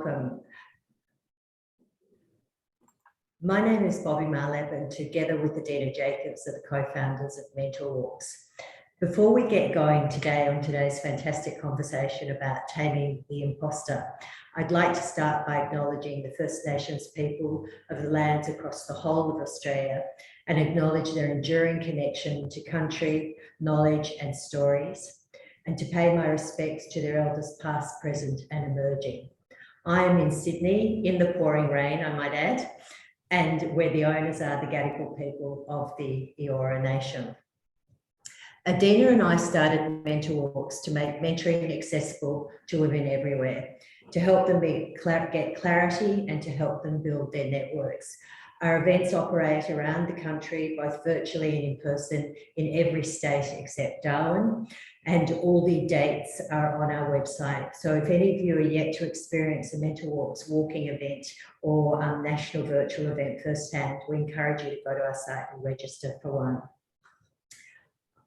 welcome. My name is Bobby Marleb, and together with Adina Jacobs are the co-founders of Mentor Walks. Before we get going today on today's fantastic conversation about taming the imposter, I'd like to start by acknowledging the First Nations people of the lands across the whole of Australia and acknowledge their enduring connection to country, knowledge and stories, and to pay my respects to their elders past, present and emerging. I am in Sydney, in the pouring rain, I might add, and where the owners are the Gadigal people of the Eora Nation. Adina and I started Mentor Walks to make mentoring accessible to women everywhere, to help them get clarity and to help them build their networks. Our events operate around the country, both virtually and in person, in every state except Darwin, and all the dates are on our website. So if any of you are yet to experience a Mentor Walks walking event or national virtual event firsthand, we encourage you to go to our site and register for one.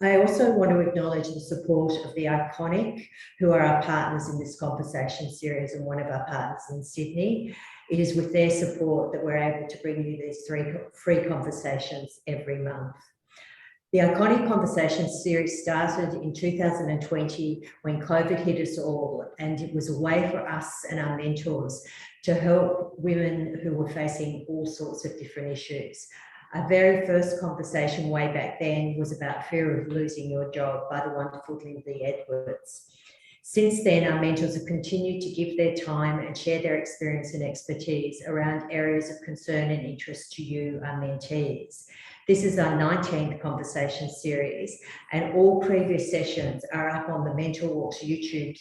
I also want to acknowledge the support of the Iconic, who are our partners in this conversation series and one of our partners in Sydney. It is with their support that we're able to bring you these free conversations every month. The Iconic Conversation series started in 2020 when COVID hit us all, and it was a way for us and our mentors to help women who were facing all sorts of different issues. Our very first conversation way back then was about fear of losing your job by the wonderful Lindsay Edwards. Since then, our mentors have continued to give their time and share their experience and expertise around areas of concern and interest to you, our mentees. This is our 19th conversation series, and all previous sessions are up on the Mentor Walks YouTube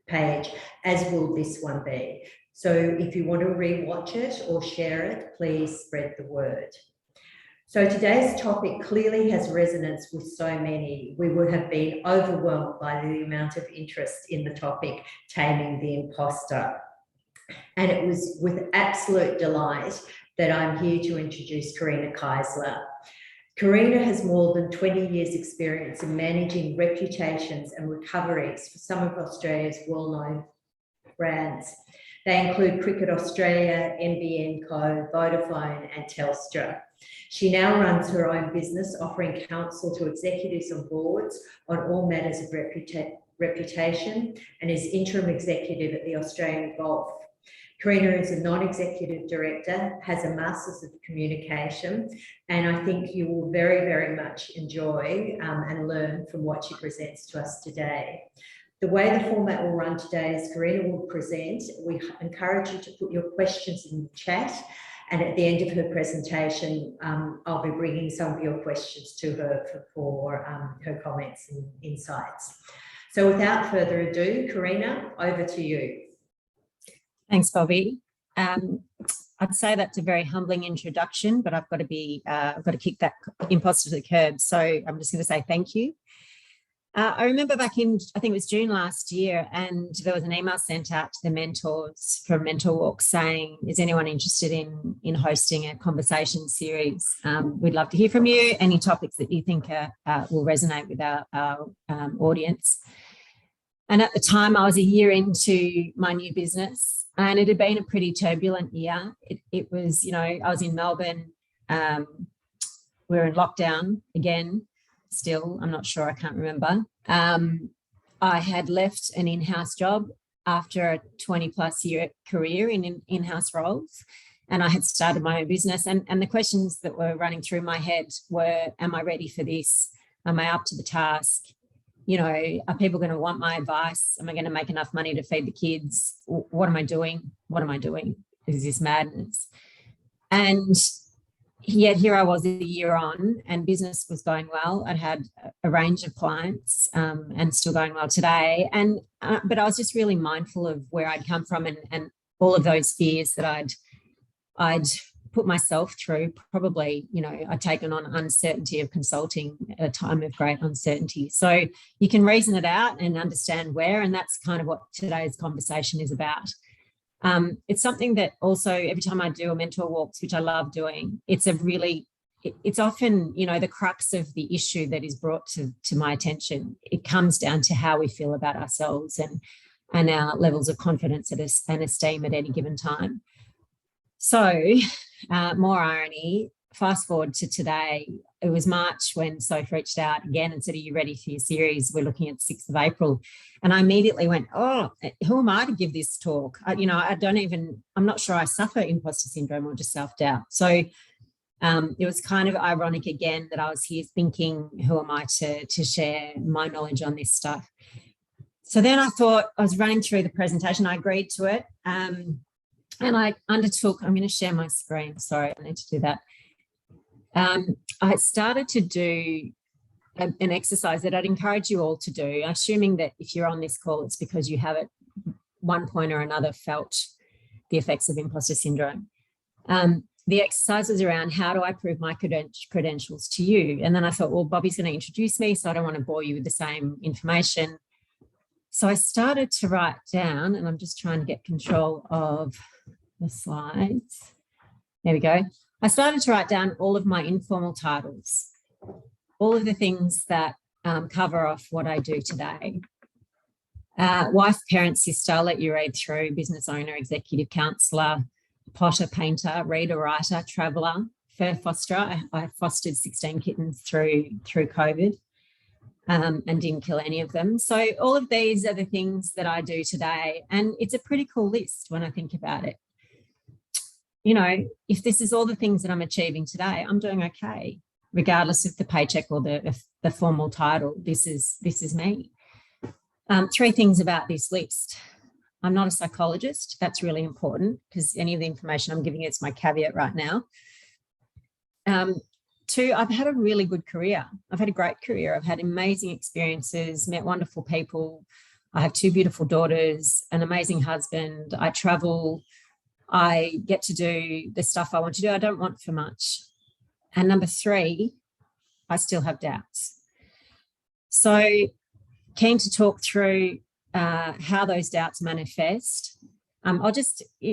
page, as will this one be. So if you want to re-watch it or share it, please spread the word. So today's topic clearly has resonance with so many. We would have been overwhelmed by the amount of interest in the topic, taming the imposter. And it was with absolute delight that I'm here to introduce Karina Keisler. Karina has more than 20 years experience in managing reputations and recoveries for some of Australia's well-known brands. They include Cricket Australia, NBN Co, Vodafone and Telstra. She now runs her own business, offering counsel to executives and boards on all matters of reputation, and is interim executive at the Australian Golf. Karina is a non-executive director, has a Masters of Communication, and I think you will very, very much enjoy and learn from what she presents to us today. The way the format will run today is Karina will present. We encourage you to put your questions in the chat, and at the end of her presentation, I'll be bringing some of your questions to her for her comments and insights. So without further ado, Karina, over to you. Thanks, Bobby. I'd say that's a very humbling introduction, but I've got to kick that imposter to the curb. So I'm just going to say thank you. I remember back in, I think it was June last year, and there was an email sent out to the mentors from Mentor Walks saying, is anyone interested in hosting a conversation series? We'd love to hear from you, any topics that you think will resonate with our audience. And at the time, I was a year into my new business, and it had been a pretty turbulent year. It was, you know, I was in Melbourne, we were in lockdown again. Still, I'm not sure, I can't remember. I had left an in-house job after a 20+ year career in in-house roles, and I had started my own business. And the questions that were running through my head were, am I ready for this? Am I up to the task? You know, are people going to want my advice? Am I going to make enough money to feed the kids? What am I doing? What am I doing? Is this madness? And yet here I was a year on, and business was going well. I'd had a range of clients and still going well today. And but I was just really mindful of where I'd come from and all of those fears that I'd put myself through. Probably, you know, I'd taken on uncertainty of consulting at a time of great uncertainty. So you can reason it out and understand where, and that's kind of what today's conversation is about. It's something that also every time I do a Mentor Walks, which I love doing, it's often, you know, the crux of the issue that is brought to my attention. It comes down to how we feel about ourselves. And and our levels of confidence and esteem at any given time. So, more irony, fast forward to today, it was March when Soph reached out again and said, are you ready for your series? We're looking at 6th of April. And I immediately went, oh, who am I to give this talk? I'm not sure I suffer imposter syndrome or just self-doubt. So it was kind of ironic again that I was here thinking, who am I to share my knowledge on this stuff? So then I thought, I was running through the presentation, I agreed to it. And I undertook, I'm going to share my screen. Sorry, I need to do that. I started to do an exercise that I'd encourage you all to do, assuming that if you're on this call, it's because you have at one point or another felt the effects of imposter syndrome. The exercise was around, how do I prove my credentials to you? And then I thought, well, Bobby's going to introduce me, so I don't want to bore you with the same information. So I started to write down, and I'm just trying to get control of the slides. There we go. I started to write down all of my informal titles, all of the things that cover off what I do today. Wife, parent, sister, I'll let you read through, business owner, executive counsellor, potter, painter, reader, writer, traveller, fur fosterer. I fostered 16 kittens through COVID. And didn't kill any of them. So all of these are the things that I do today. And it's a pretty cool list when I think about it. You know, if this is all the things that I'm achieving today, I'm doing okay, regardless of the paycheck or the formal title. This is me. 3 things about this list. I'm not a psychologist. That's really important because any of the information I'm giving you is my caveat right now. 2, I've had a really good career. I've had a great career. I've had amazing experiences, met wonderful people. I have 2 beautiful daughters, an amazing husband. I travel. I get to do the stuff I want to do. I don't want for much. And number 3, I still have doubts. So keen to talk through how those doubts manifest.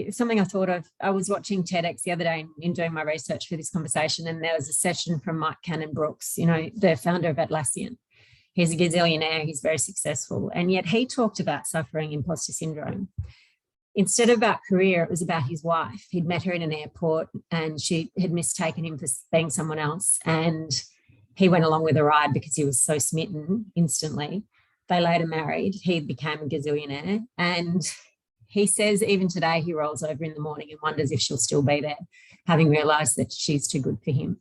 Something I thought of, I was watching TEDx the other day in doing my research for this conversation, and there was a session from Mike Cannon-Brookes, you know, the founder of Atlassian. He's a gazillionaire, he's very successful, and yet he talked about suffering imposter syndrome. Instead of about career, it was about his wife. He'd met her in an airport and she had mistaken him for being someone else, and he went along with the ride because he was so smitten instantly. They later married. He became a gazillionaire, and he says even today he rolls over in the morning and wonders if she'll still be there, having realised that she's too good for him.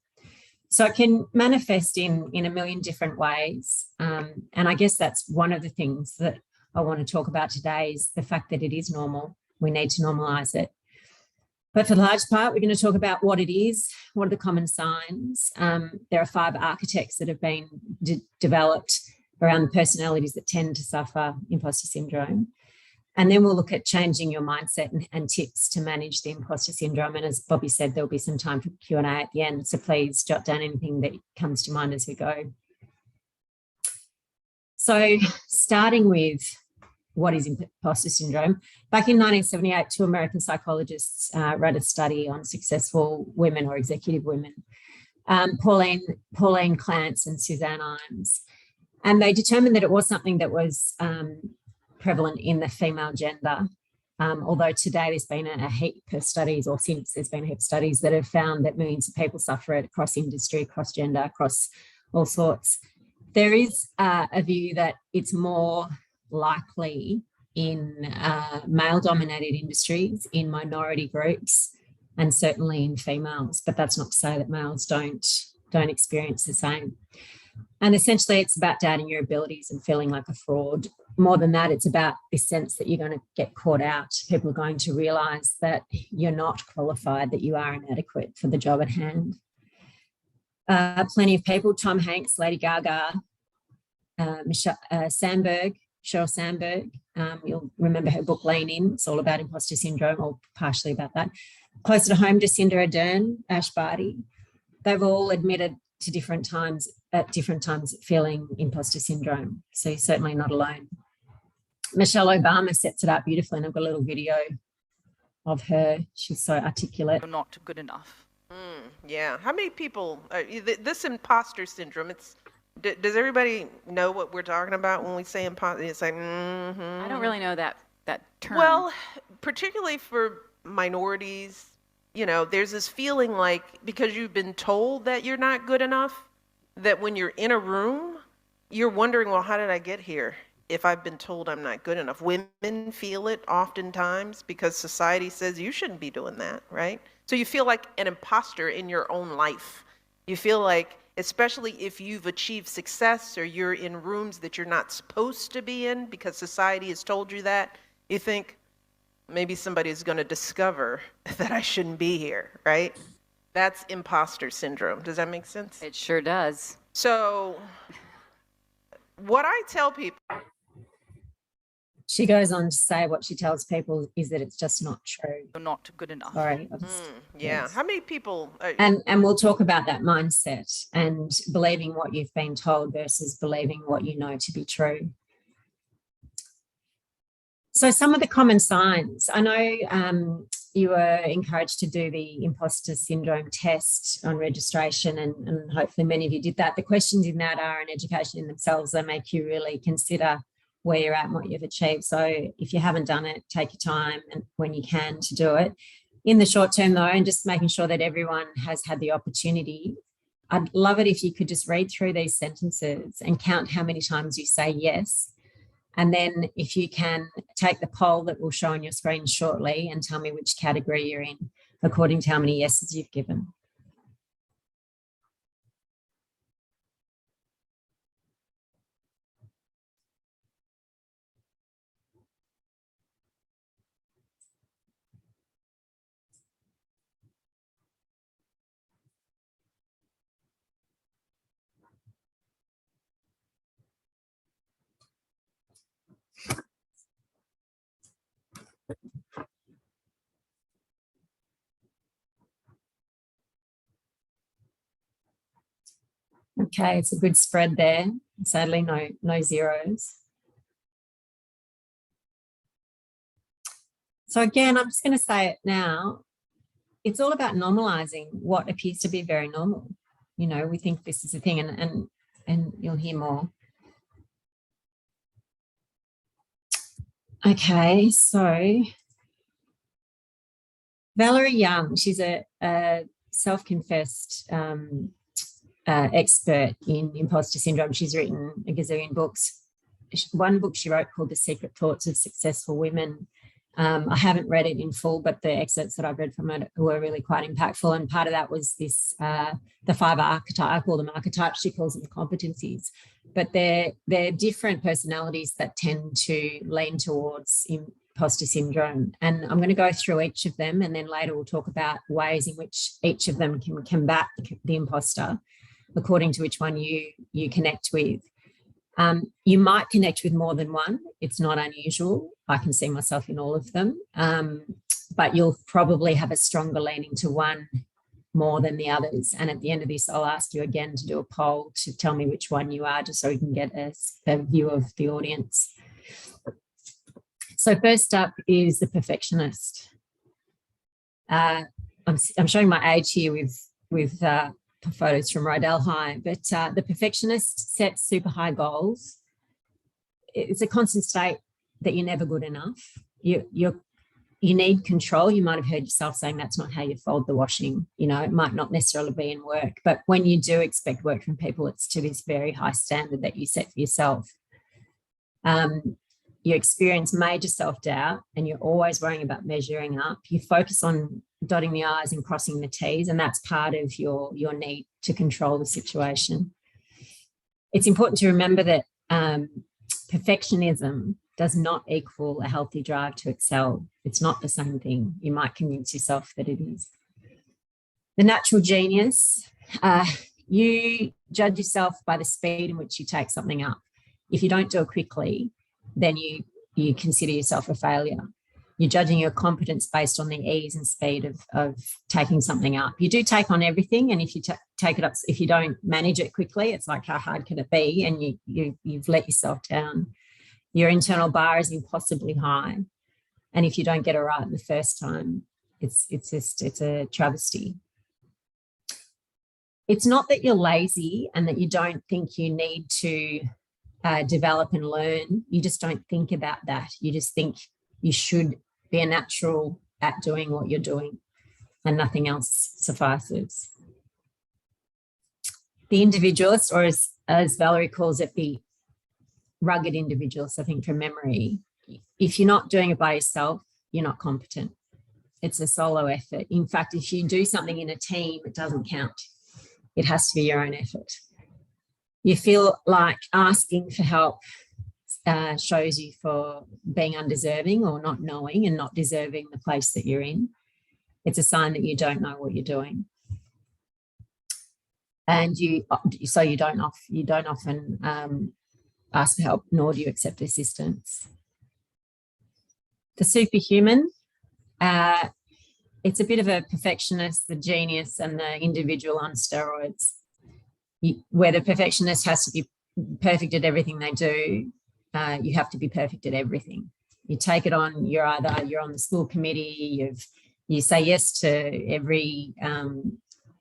So it can manifest in a million different ways. And I guess that's one of the things that I want to talk about today is the fact that it is normal. We need to normalise it. But for the large part, we're going to talk about what it is, what are the common signs. There are 5 archetypes that have been developed around the personalities that tend to suffer imposter syndrome. And then we'll look at changing your mindset and tips to manage the imposter syndrome. And as Bobby said, there'll be some time for Q&A at the end. So please jot down anything that comes to mind as we go. So starting with what is imposter syndrome, back in 1978, 2 American psychologists read a study on successful women or executive women, Pauline Clance and Suzanne Imes. And they determined that it was something that was prevalent in the female gender, although today there's been a heap of studies, or since there's been a heap of studies that have found that millions of people suffer it across industry, across gender, across all sorts. There is a view that it's more likely in male-dominated industries, in minority groups, and certainly in females, but that's not to say that males don't experience the same. And essentially it's about doubting your abilities and feeling like a fraud. More than that, it's about this sense that you're going to get caught out. People are going to realise that you're not qualified, that you are inadequate for the job at hand. Plenty of people, Tom Hanks, Lady Gaga, Sheryl Sandberg, you'll remember her book Lean In, it's all about imposter syndrome, or partially about that. Closer to home, Jacinda Ardern, Ash Barty, they've all admitted to different times feeling imposter syndrome. So you're certainly not alone. Michelle Obama sets it up beautifully, and I've got a little video of her. She's so articulate. You're not good enough. Yeah. How many people, this imposter syndrome, does everybody know what we're talking about when we say imposter? It's like, I don't really know that that term? Well, particularly for minorities, there's this feeling like because you've been told that you're not good enough, that when you're in a room, you're wondering, well, how did I get here if I've been told I'm not good enough? Women feel it oftentimes because society says you shouldn't be doing that, right? So you feel like an imposter in your own life. You feel like, especially if you've achieved success or you're in rooms that you're not supposed to be in because society has told you that, you think maybe somebody's going to discover that I shouldn't be here, right? That's imposter syndrome. Does that make sense? It sure does. So what I tell people, She goes on to say what she tells people is that it's just not true. You're not good enough. Sorry. yeah. Yes. How many people? And we'll talk about that mindset and believing what you've been told versus believing what you know to be true. So some of the common signs, I know you were encouraged to do the imposter syndrome test on registration, and hopefully many of you did that. The questions in that are an education in themselves. They make you really consider where you're at and what you've achieved. So if you haven't done it, take your time and when you can to do it. In the short term though, and just making sure that everyone has had the opportunity, I'd love it if you could just read through these sentences and count how many times you say yes. And then if you can take the poll that will show on your screen shortly and tell me which category you're in according to how many yeses you've given. Okay, it's a good spread there. Sadly, no zeros. So again, I'm just going to say it now. It's all about normalizing what appears to be very normal. We think this is a thing, and you'll hear more. Okay, so Valerie Young, she's a self-confessed expert in imposter syndrome. She's written a gazillion books. One book she wrote called The Secret Thoughts of Successful Women. I haven't read it in full, but the excerpts that I've read from it were really quite impactful. And part of that was this, the 5 archetypes, I call them archetypes, she calls them competencies. But they're different personalities that tend to lean towards imposter syndrome. And I'm going to go through each of them, and then later we'll talk about ways in which each of them can combat the imposter according to which one you connect with. You might connect with more than one. It's not unusual. I can see myself in all of them, but you'll probably have a stronger leaning to one more than the others. And at the end of this, I'll ask you again to do a poll to tell me which one you are, just so we can get a view of the audience. So first up is the perfectionist. I'm showing my age here with photos from Rydell High, but the perfectionist sets super high goals. It's a constant state that you're never good enough. You need control. You might have heard yourself saying that's not how you fold the washing. It might not necessarily be in work, but when you do expect work from people, it's to this very high standard that you set for yourself. You experience major self-doubt, and you're always worrying about measuring up. You focus on dotting the I's and crossing the T's, and that's part of your need to control the situation. It's important to remember that perfectionism does not equal a healthy drive to excel. It's not the same thing. You might convince yourself that it is. The natural genius, you judge yourself by the speed in which you take something up. If you don't do it quickly, then you consider yourself a failure. You're judging your competence based on the ease and speed of taking something up. You do take on everything, and if you take it up, if you don't manage it quickly, it's like, how hard can it be? And you've let yourself down. Your internal bar is impossibly high, and if you don't get it right the first time, it's a travesty. It's not that you're lazy and that you don't think you need to develop and learn. You just don't think about that. You just think You should be a natural at doing what you're doing, and nothing else suffices. The individualist, or as Valerie calls it, the rugged individualist, I think from memory, if you're not doing it by yourself, you're not competent. It's a solo effort. In fact, if you do something in a team, it doesn't count. It has to be your own effort. You feel like asking for help shows you for being undeserving or not knowing and not deserving the place that you're in. It's a sign that you don't know what you're doing. And you don't often ask for help, nor do you accept assistance. The superhuman, it's a bit of a perfectionist, the genius and the individual on steroids, where the perfectionist has to be perfect at everything they do. You have to be perfect at everything. You take it on, you're on the school committee, you say yes to every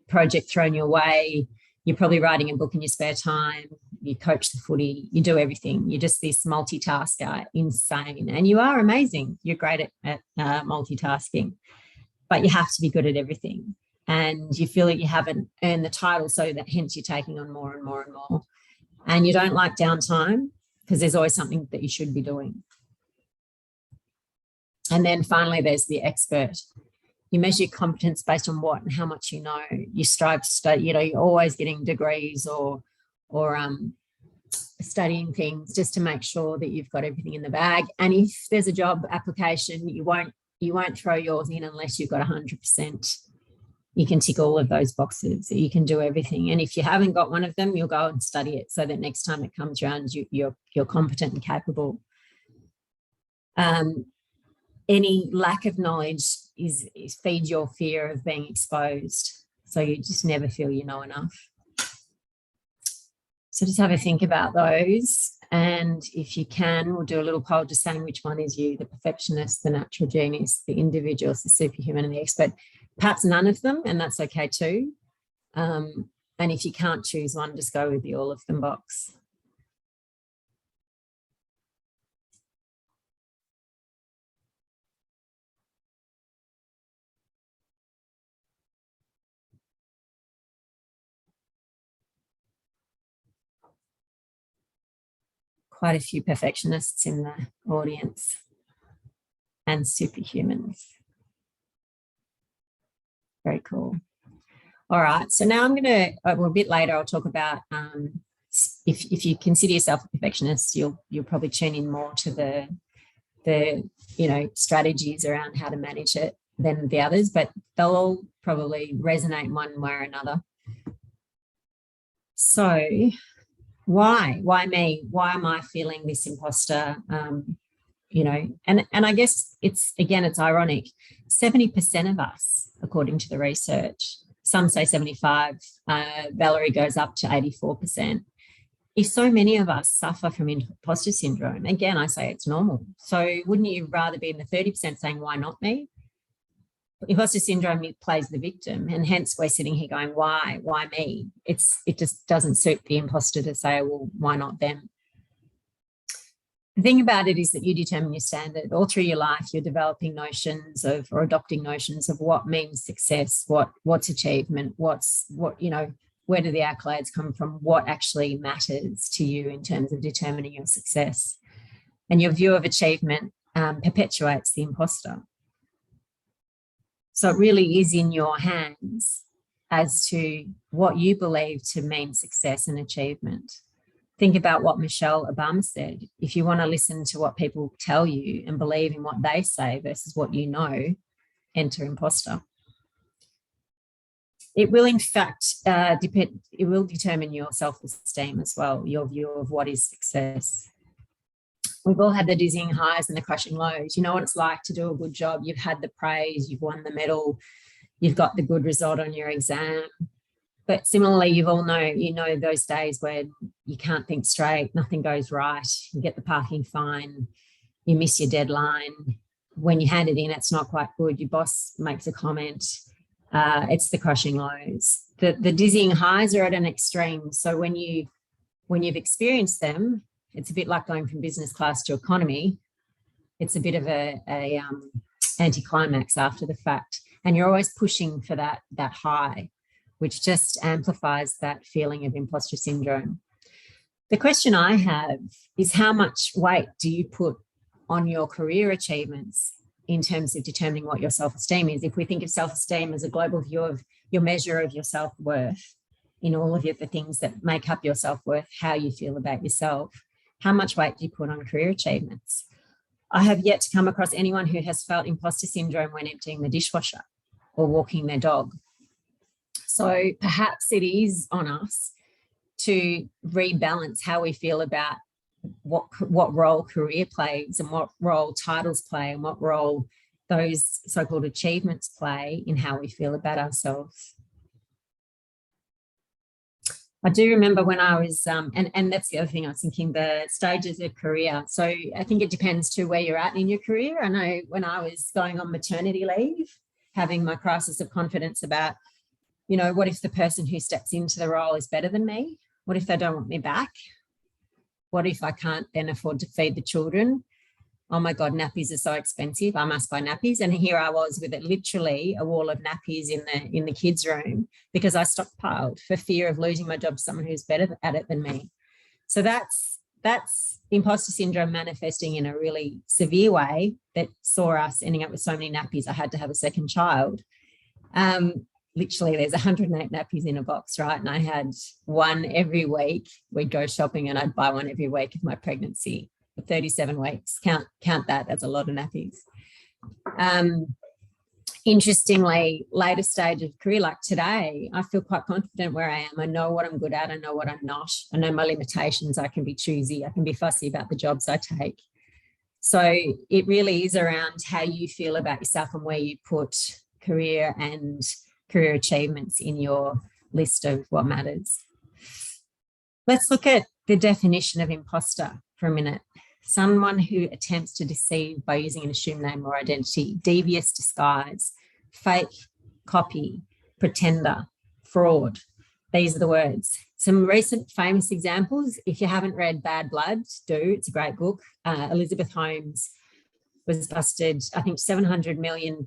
project thrown your way. You're probably writing a book in your spare time. You coach the footy. You do everything. You're just this multitasker, insane. And you are amazing. You're great at multitasking. But you have to be good at everything. And you feel that you haven't earned the title, so that hence you're taking on more and more and more. And you don't like downtime because there's always something that you should be doing. And then finally, there's the expert. You measure your competence based on what and how much you know. You strive to study, you're always getting degrees or studying things just to make sure that you've got everything in the bag. And if there's a job application, you won't throw yours in unless you've got 100%. You can tick all of those boxes. You can do everything. And if you haven't got one of them, you'll go and study it so that next time it comes around, you're competent and capable. Any lack of knowledge is feeds your fear of being exposed. So you just never feel you know enough. So just have a think about those. And if you can, we'll do a little poll just saying which one is you, the perfectionist, the natural genius, the individualist, the superhuman, and the expert. Perhaps none of them, and that's okay too. And if you can't choose one, just go with the all of them box. Quite a few perfectionists in the audience and superhumans. Very cool. All right, so now I'm going to, well, a bit later, I'll talk about if you consider yourself a perfectionist, you'll probably tune in more to the strategies around how to manage it than the others, but they'll all probably resonate one way or another. So why me? Why am I feeling this imposter? And I guess it's ironic. 70% of us, according to the research, some say 75, Valerie goes up to 84%. If so many of us suffer from imposter syndrome, again, I say it's normal. So wouldn't you rather be in the 30% saying, why not me? Imposter syndrome plays the victim, and hence we're sitting here going, why me? It just doesn't suit the imposter to say, well, why not them? The thing about it is that you determine your standard. All through your life, you're developing notions of, or adopting notions of what means success, what's achievement, where do the accolades come from, what actually matters to you in terms of determining your success. And your view of achievement perpetuates the imposter. So it really is in your hands as to what you believe to mean success and achievement. Think about what Michelle Obama said. If you want to listen to what people tell you and believe in what they say versus what you know, enter imposter. It will, in fact, it will determine your self-esteem as well, your view of what is success. We've all had the dizzying highs and the crushing lows. You know what it's like to do a good job. You've had the praise, you've won the medal, you've got the good result on your exam. But similarly, you know those days where you can't think straight, nothing goes right, you get the parking fine, you miss your deadline. When you hand it in, it's not quite good. Your boss makes a comment. It's the crushing lows. The dizzying highs are at an extreme. So when you've experienced them, it's a bit like going from business class to economy. it's a bit of a anticlimax after the fact. And you're always pushing for that high, which just amplifies that feeling of imposter syndrome. The question I have is, how much weight do you put on your career achievements in terms of determining what your self-esteem is? If we think of self-esteem as a global view of your measure of your self-worth, in all of the things that make up your self-worth, how you feel about yourself, how much weight do you put on career achievements? I have yet to come across anyone who has felt imposter syndrome when emptying the dishwasher or walking their dog. So perhaps it is on us to rebalance how we feel about what role career plays and what role titles play and what role those so-called achievements play in how we feel about ourselves. I do remember when I was, and that's the other thing I was thinking, the stages of career. So I think it depends to where you're at in your career. I know when I was going on maternity leave, having my crisis of confidence about, you know, what if the person who steps into the role is better than me? What if they don't want me back? What if I can't then afford to feed the children? Oh my God, nappies are so expensive. I must buy nappies. And here I was with it, literally a wall of nappies in the kids' room, because I stockpiled for fear of losing my job to someone who's better at it than me. So that's imposter syndrome manifesting in a really severe way that saw us ending up with so many nappies. I had to have a second child. Literally, there's 108 nappies in a box, right? And I had one every week. We'd go shopping and I'd buy one every week of my pregnancy. For 37 weeks. Count that as a lot of nappies. Interestingly, later stage of career, like today, I feel quite confident where I am. I know what I'm good at. I know what I'm not. I know my limitations. I can be choosy. I can be fussy about the jobs I take. So it really is around how you feel about yourself and where you put career and career achievements in your list of what matters. Let's look at the definition of imposter for a minute. Someone who attempts to deceive by using an assumed name or identity, devious disguise, fake, copy, pretender, fraud. These are the words. Some recent famous examples. If you haven't read Bad Blood, do. It's a great book. Elizabeth Holmes was busted, I think, $700 million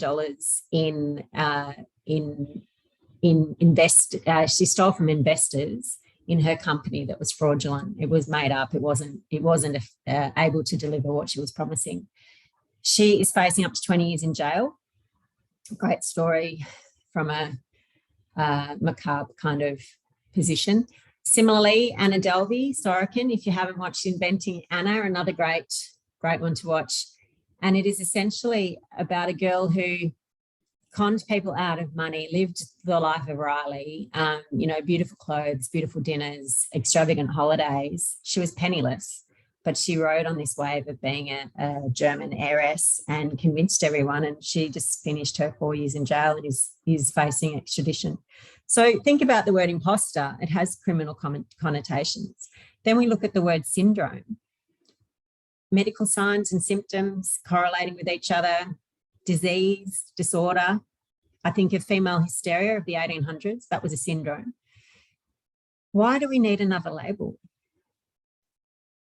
she stole from investors in her company that was fraudulent. It was made up. It wasn't able to deliver what she was promising. She is facing up to 20 years in jail. Great story from a macabre kind of position. Similarly, Anna Delvey, Sorokin, if you haven't watched Inventing Anna, another great one to watch. And it is essentially about a girl who conned people out of money, lived the life of Riley, beautiful clothes, beautiful dinners, extravagant holidays. She was penniless, but she rode on this wave of being a German heiress and convinced everyone, and she just finished her 4 years in jail and is facing extradition. So think about the word imposter. It has criminal connotations. Then we look at the word syndrome. Medical signs and symptoms correlating with each other, disease, disorder. I think of female hysteria of the 1800s. That was a syndrome. Why do we need another label?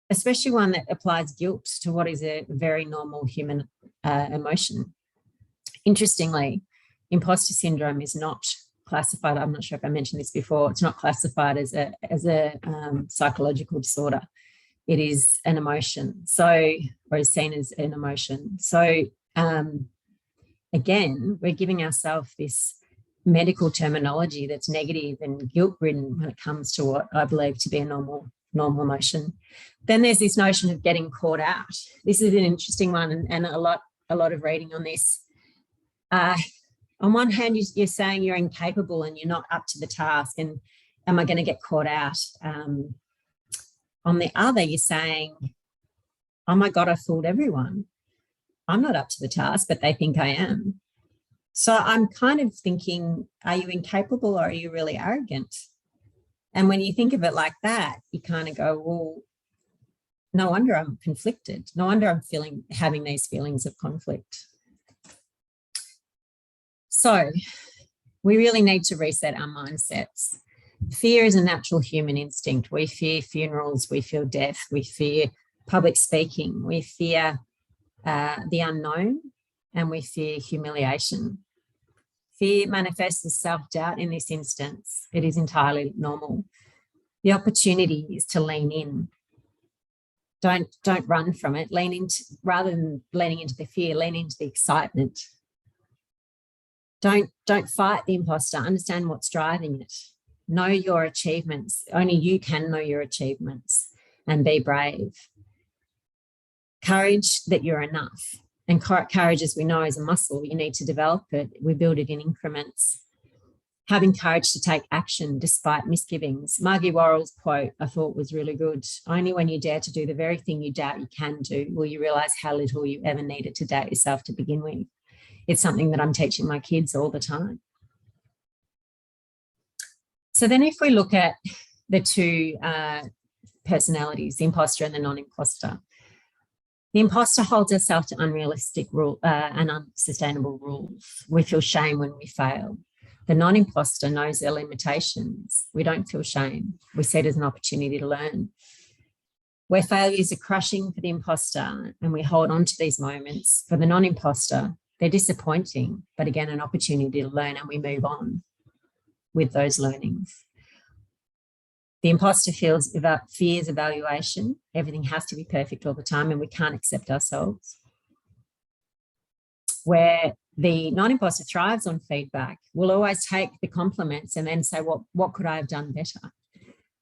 Especially one that applies guilt to what is a very normal human emotion. Interestingly, imposter syndrome is not classified, I'm not sure if I mentioned this before, it's not classified as a psychological disorder. It is an emotion, or is seen as an emotion. So again, we're giving ourselves this medical terminology that's negative and guilt-ridden when it comes to what I believe to be a normal emotion. Then there's this notion of getting caught out. This is an interesting one, and a lot of reading on this. On one hand, you're saying you're incapable and you're not up to the task, and am I going to get caught out? On the other, you're saying, oh my God, I fooled everyone. I'm not up to the task, but they think I am. So I'm kind of thinking, are you incapable or are you really arrogant? And when you think of it like that, you kind of go, well, no wonder I'm conflicted. No wonder I'm having these feelings of conflict. So we really need to reset our mindsets. Fear is a natural human instinct. We fear funerals, we fear death, we fear public speaking, we fear the unknown, and we fear humiliation. Fear manifests as self-doubt in this instance. It is entirely normal. The opportunity is to lean in. Don't run from it. Lean into, rather than leaning into the fear, lean into the excitement. Don't fight the imposter. Understand what's driving it. Know your achievements. Only you can know your achievements, and be brave. Courage that you're enough. And courage, as we know, is a muscle. You need to develop it. We build it in increments. Having courage to take action despite misgivings. Margie Worrell's quote I thought was really good. Only when you dare to do the very thing you doubt you can do will you realise how little you ever needed to doubt yourself to begin with. It's something that I'm teaching my kids all the time. So then if we look at the two personalities, the imposter and the non-imposter, the imposter holds herself to unrealistic and unsustainable rules. We feel shame when we fail. The non-imposter knows their limitations. We don't feel shame. We see it as an opportunity to learn. Where failures are crushing for the imposter and we hold on to these moments, for the non-imposter, they're disappointing, but again, an opportunity to learn, and we move on with those learnings. The imposter fears evaluation. Everything has to be perfect all the time, and we can't accept ourselves. Where the non-imposter thrives on feedback, will always take the compliments and then say, what could I have done better?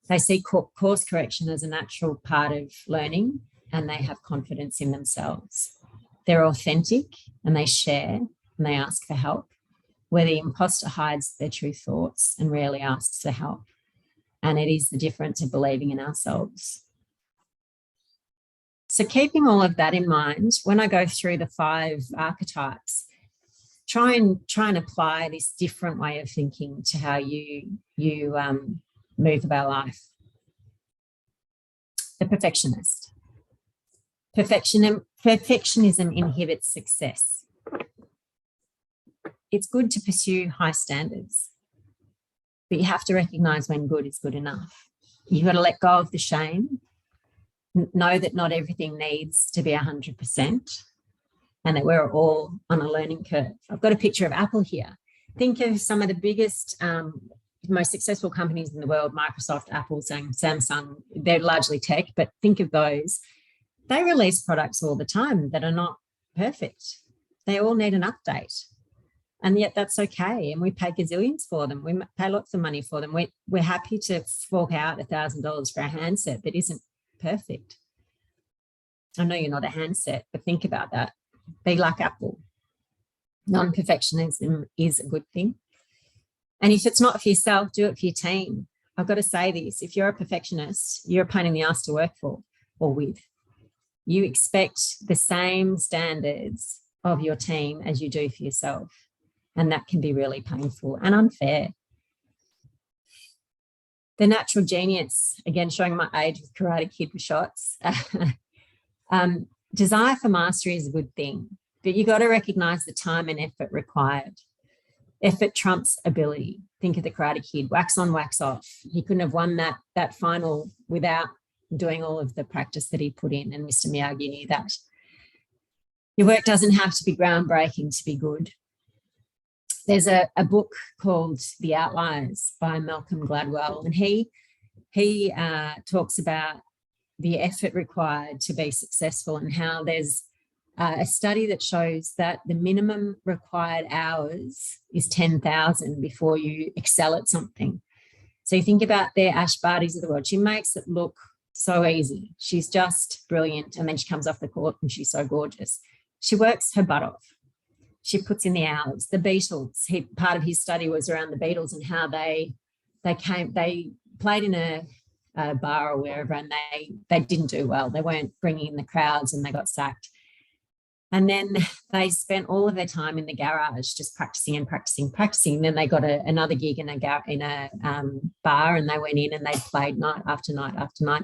They see course correction as a natural part of learning, and they have confidence in themselves. They're authentic, and they share, and they ask for help, where the imposter hides their true thoughts and rarely asks for help. And it is the difference of believing in ourselves. So keeping all of that in mind, when I go through the 5 archetypes, try and apply this different way of thinking to how you move about life. The perfectionist. Perfectionism inhibits success. It's good to pursue high standards, but you have to recognise when good is good enough. You've got to let go of the shame, know that not everything needs to be 100%, and that we're all on a learning curve. I've got a picture of Apple here. Think of some of the biggest, most successful companies in the world, Microsoft, Apple, Samsung. They're largely tech, but think of those. They release products all the time that are not perfect. They all need an update. And yet that's okay. And we pay gazillions for them. We pay lots of money for them. We're happy to fork out $1,000 for a handset that isn't perfect. I know you're not a handset, but think about that. Be like Apple. Non-perfectionism is a good thing. And if it's not for yourself, do it for your team. I've got to say this. If you're a perfectionist, you're a pain in the ass to work for or with. You expect the same standards of your team as you do for yourself. And that can be really painful and unfair. The natural genius, again, showing my age with Karate Kid with shots. Desire for mastery is a good thing, but you got to recognize the time and effort required. Effort trumps ability. Think of the Karate Kid, wax on, wax off. He couldn't have won that final without doing all of the practice that he put in, and Mr. Miyagi knew that. Your work doesn't have to be groundbreaking to be good. There's a book called The Outliers by Malcolm Gladwell, and he talks about the effort required to be successful, and how there's a study that shows that the minimum required hours is 10,000 before you excel at something. So you think about their Ash Bardis of the world. She makes it look so easy. She's just brilliant. And then she comes off the court and she's so gorgeous. She works her butt off. She puts in the hours. The Beatles, part of his study was around the Beatles and how they played in a bar or wherever, and they didn't do well. They weren't bringing in the crowds and they got sacked. And then they spent all of their time in the garage just practicing and practicing. Then they got another gig in a bar, and they went in and they played night after night after night.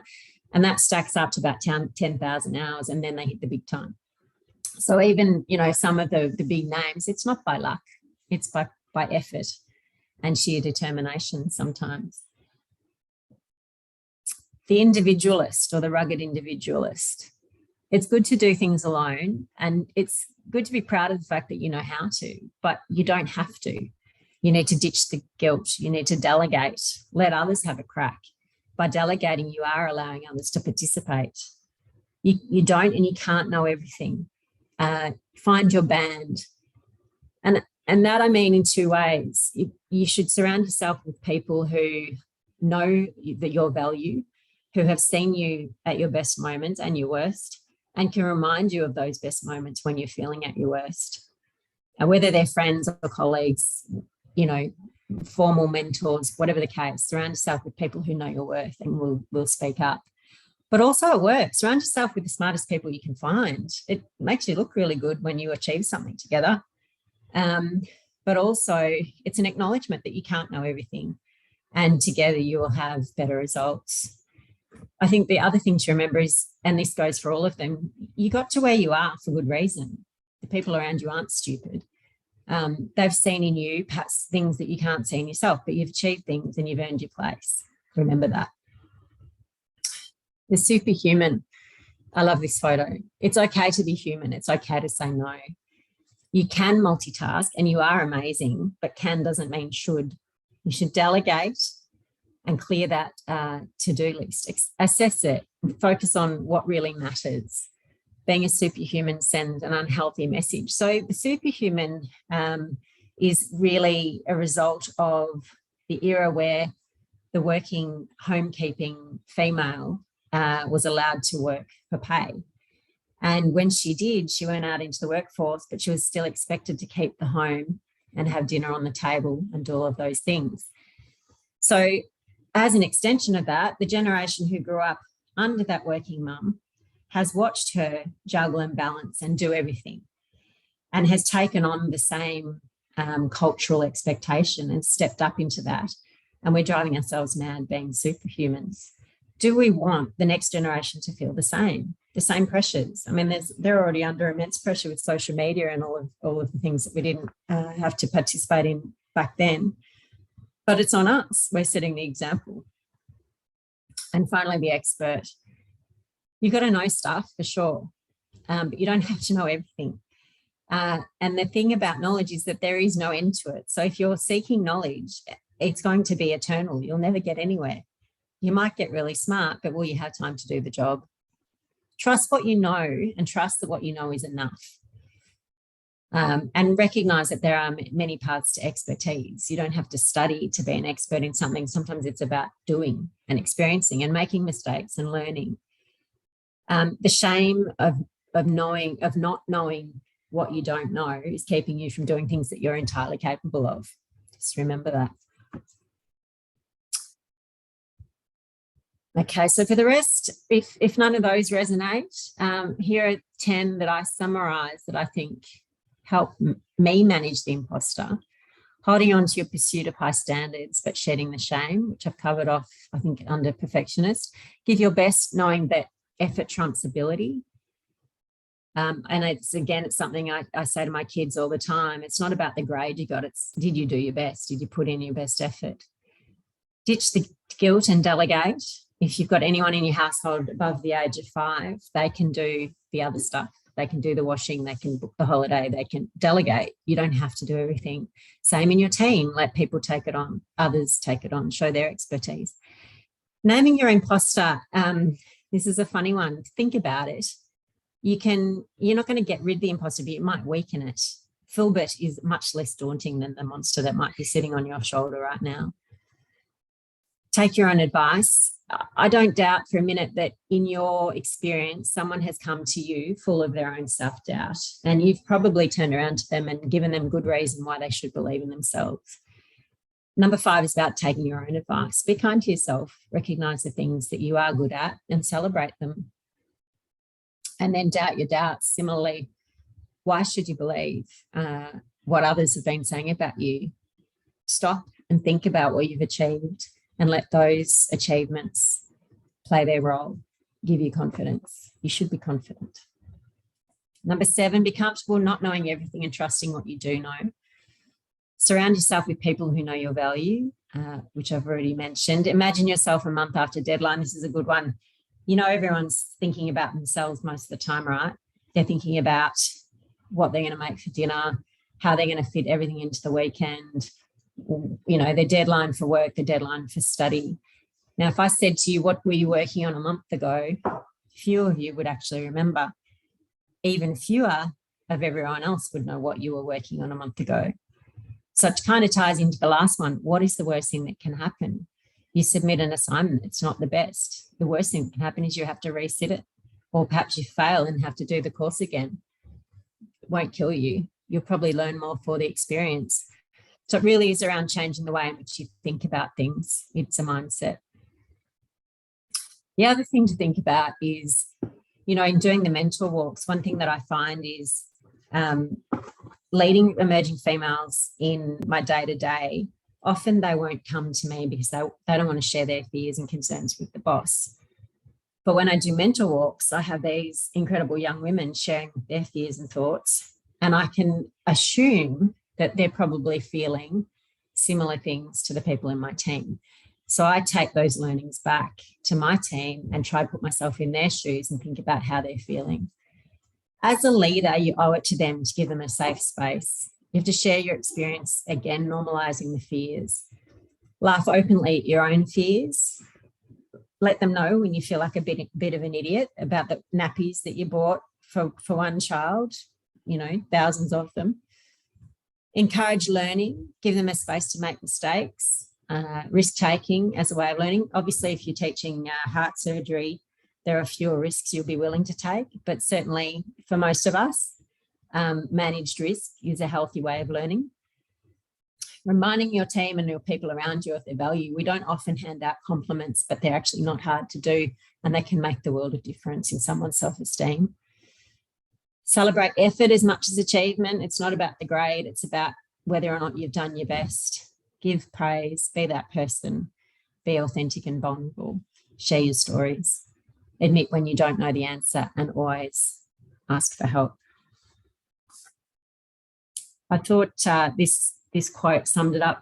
And that stacks up to about 10,000 hours, and then they hit the big time. So even, some of the big names, it's not by luck, it's by effort and sheer determination sometimes. The individualist or the rugged individualist. It's good to do things alone, and it's good to be proud of the fact that you know how to, but you don't have to. You need to ditch the guilt. You need to delegate, let others have a crack. By delegating, you are allowing others to participate. You don't and you can't know everything. Find your band. And that I mean in two ways. You should surround yourself with people who know that your value, who have seen you at your best moments and your worst, and can remind you of those best moments when you're feeling at your worst. And whether they're friends or colleagues, formal mentors, whatever the case, surround yourself with people who know your worth and will speak up. But also at work, surround yourself with the smartest people you can find. It makes you look really good when you achieve something together. But also it's an acknowledgement that you can't know everything, and together you will have better results. I think the other thing to remember is, and this goes for all of them, you got to where you are for good reason. The people around you aren't stupid. They've seen in you perhaps things that you can't see in yourself, but you've achieved things and you've earned your place. Remember that. The superhuman. I love this photo. It's okay to be human. It's okay to say no. You can multitask and you are amazing, but can doesn't mean should. You should delegate and clear that to-do list. Assess it and focus on what really matters. Being a superhuman sends an unhealthy message. So the superhuman is really a result of the era where the working homekeeping female was allowed to work for pay. And when she did, she went out into the workforce, but she was still expected to keep the home and have dinner on the table and do all of those things. So as an extension of that, the generation who grew up under that working mum has watched her juggle and balance and do everything, and has taken on the same cultural expectation and stepped up into that. And we're driving ourselves mad being superhumans. Do we want the next generation to feel the same pressures? I mean, they're already under immense pressure with social media and all of the things that we didn't have to participate in back then. But it's on us. We're setting the example. And finally, the expert. You've got to know stuff for sure, but you don't have to know everything. And the thing about knowledge is that there is no end to it. So if you're seeking knowledge, it's going to be eternal. You'll never get anywhere. You might get really smart, but will you have time to do the job? Trust what you know and trust that what you know is enough. And recognize that there are many paths to expertise. You don't have to study to be an expert in something. Sometimes it's about doing and experiencing and making mistakes and learning. The shame of not knowing what you don't know is keeping you from doing things that you're entirely capable of. Just remember that. Okay, so for the rest, if none of those resonate, here are 10 that I summarise that I think help me manage the imposter. Holding on to your pursuit of high standards, but shedding the shame, which I've covered off, I think, under perfectionist. Give your best, knowing that effort trumps ability. And it's something I say to my kids all the time. It's not about the grade you got. It's, did you do your best? Did you put in your best effort? Ditch the guilt and delegate. If you've got anyone in your household above the age of 5, they can do the other stuff. They can do the washing, they can book the holiday, they can delegate. You don't have to do everything. Same in your team, let people take it on, others take it on, show their expertise. Naming your imposter, this is a funny one. Think about it. You're not going to get rid of the imposter, but you might weaken it. Filbert is much less daunting than the monster that might be sitting on your shoulder right now. Take your own advice. I don't doubt for a minute that in your experience, someone has come to you full of their own self-doubt, and you've probably turned around to them and given them good reason why they should believe in themselves. Number 5 is about taking your own advice. Be kind to yourself, recognise the things that you are good at and celebrate them. And then doubt your doubts. Similarly, why should you believe what others have been saying about you? Stop and think about what you've achieved and let those achievements play their role, give you confidence. You should be confident. Number 7, be comfortable not knowing everything and trusting what you do know. Surround yourself with people who know your value, which I've already mentioned. Imagine yourself a month after deadline. This is a good one. everyone's thinking about themselves most of the time, right? They're thinking about what they're going to make for dinner, how they're going to fit everything into the weekend, their deadline for work, their deadline for study. Now, if I said to you, what were you working on a month ago? Few of you would actually remember. Even fewer of everyone else would know what you were working on a month ago. So it kind of ties into the last one. What is the worst thing that can happen? You submit an assignment, it's not the best. The worst thing that can happen is you have to resit it, or perhaps you fail and have to do the course again. It won't kill you. You'll probably learn more for the experience. So it really is around changing the way in which you think about things. It's a mindset. The other thing to think about is, in doing the mentor walks, one thing that I find is leading emerging females in my day-to-day, often they won't come to me because they don't want to share their fears and concerns with the boss. But when I do mentor walks, I have these incredible young women sharing their fears and thoughts, and I can assume that they're probably feeling similar things to the people in my team. So I take those learnings back to my team and try to put myself in their shoes and think about how they're feeling. As a leader, you owe it to them to give them a safe space. You have to share your experience, again, normalizing the fears. Laugh openly at your own fears. Let them know when you feel like a bit of an idiot about the nappies that you bought for one child, thousands of them. Encourage learning, give them a space to make mistakes. Risk-taking as a way of learning. Obviously, if you're teaching heart surgery, there are fewer risks you'll be willing to take, but certainly for most of us, managed risk is a healthy way of learning. Reminding your team and your people around you of their value. We don't often hand out compliments, but they're actually not hard to do, and they can make the world of difference in someone's self-esteem. Celebrate effort as much as achievement. It's not about the grade, it's about whether or not you've done your best. Give praise, be that person, be authentic and vulnerable, share your stories, admit when you don't know the answer, and always ask for help. I thought this quote summed it up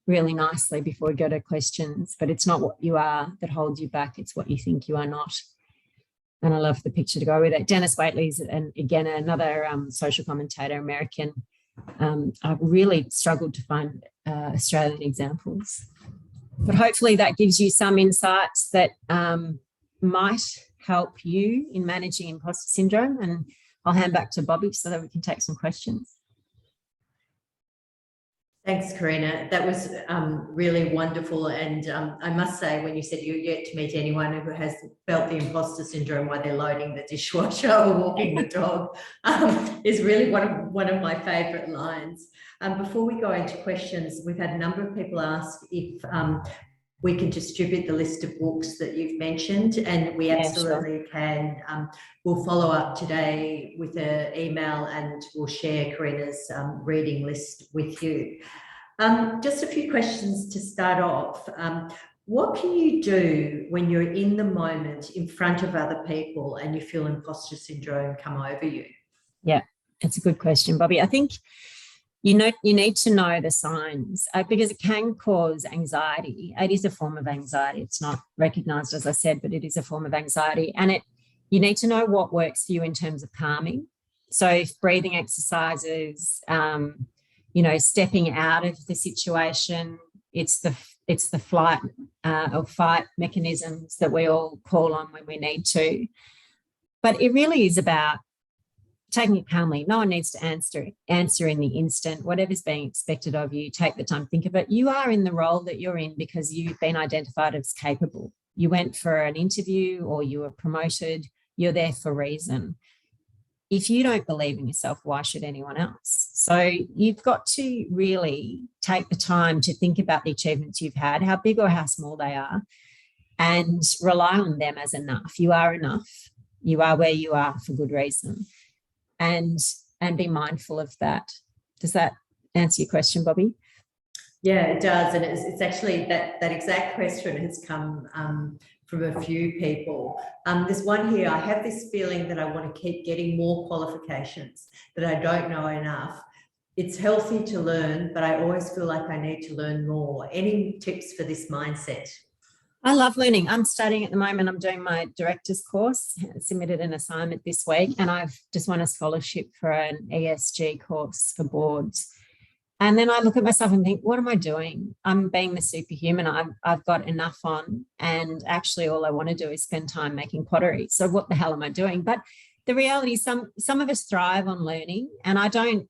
really nicely before we go to questions, but it's not what you are that holds you back, it's what you think you are not. And I love the picture to go with it. Dennis Waitley's, and again, another social commentator, American. I've really struggled to find Australian examples, but hopefully that gives you some insights that might help you in managing imposter syndrome. And I'll hand back to Bobby so that we can take some questions. Thanks, Karina. That was really wonderful. And I must say, when you said you're yet to meet anyone who has felt the imposter syndrome while they're loading the dishwasher or walking the dog, is really one of my favourite lines. Before we go into questions, we've had a number of people ask if we can distribute the list of books that you've mentioned, and we absolutely can. We'll follow up today with an email, and we'll share Karina's reading list with you. Just a few questions to start off. What can you do when you're in the moment in front of other people and you feel imposter syndrome come over you? Yeah, it's a good question, Bobby. I think you need to know the signs because it can cause anxiety. It is a form of anxiety. It's not recognised, as I said, but it is a form of anxiety. And you need to know what works for you in terms of calming. So if breathing exercises, stepping out of the situation, it's the flight or fight mechanisms that we all call on when we need to. But it really is about taking it calmly. No one needs to answer in the instant. Whatever's being expected of you, take the time, think of it. You are in the role that you're in because you've been identified as capable. You went for an interview or you were promoted. You're there for a reason. If you don't believe in yourself, why should anyone else? So you've got to really take the time to think about the achievements you've had, how big or how small they are, and rely on them as enough. You are enough. You are where you are for good reason. And be mindful of that. Does that answer your question, Bobby? Yeah, it does. And it's actually that exact question has come from a few people. There's one here, I have this feeling that I want to keep getting more qualifications, that I don't know enough. It's healthy to learn, but I always feel like I need to learn more. Any tips for this mindset? I love learning. I'm studying at the moment. I'm doing my director's course, submitted an assignment this week, and I've just won a scholarship for an ESG course for boards. And then I look at myself and think, what am I doing? I'm being the superhuman. I've got enough on, and actually all I want to do is spend time making pottery. So what the hell am I doing? But the reality is some of us thrive on learning, and I don't,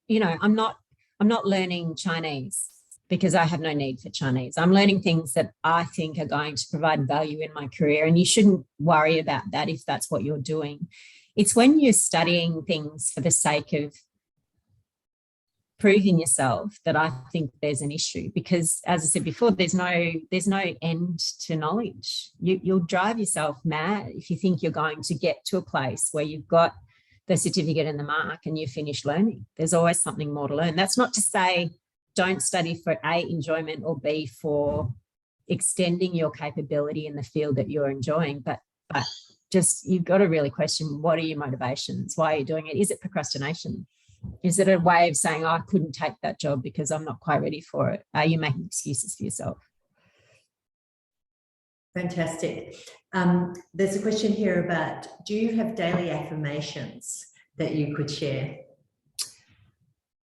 I'm not learning Chinese because I have no need for Chinese. I'm learning things that I think are going to provide value in my career, and you shouldn't worry about that if that's what you're doing. It's when you're studying things for the sake of proving yourself that I think there's an issue, because as I said before, there's no end to knowledge. You'll drive yourself mad if you think you're going to get to a place where you've got the certificate and the mark and you've finished learning. There's always something more to learn. That's not to say don't study for A, enjoyment, or B, for extending your capability in the field that you're enjoying, but just you've got to really question, what are your motivations? Why are you doing it? Is it procrastination? Is it a way of saying, oh, I couldn't take that job because I'm not quite ready for it? Are you making excuses for yourself? Fantastic. There's a question here about, do you have daily affirmations that you could share?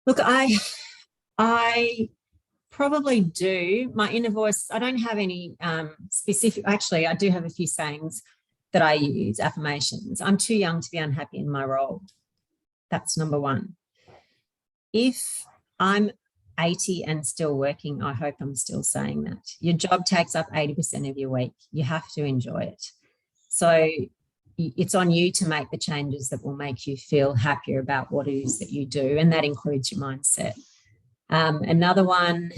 Look, I probably do. My inner voice, I don't have any specific, actually, I do have a few sayings that I use, affirmations. I'm too young to be unhappy in my role. That's number one. If I'm 80 and still working, I hope I'm still saying that. Your job takes up 80% of your week. You have to enjoy it. So it's on you to make the changes that will make you feel happier about what it is that you do, and that includes your mindset. Another one,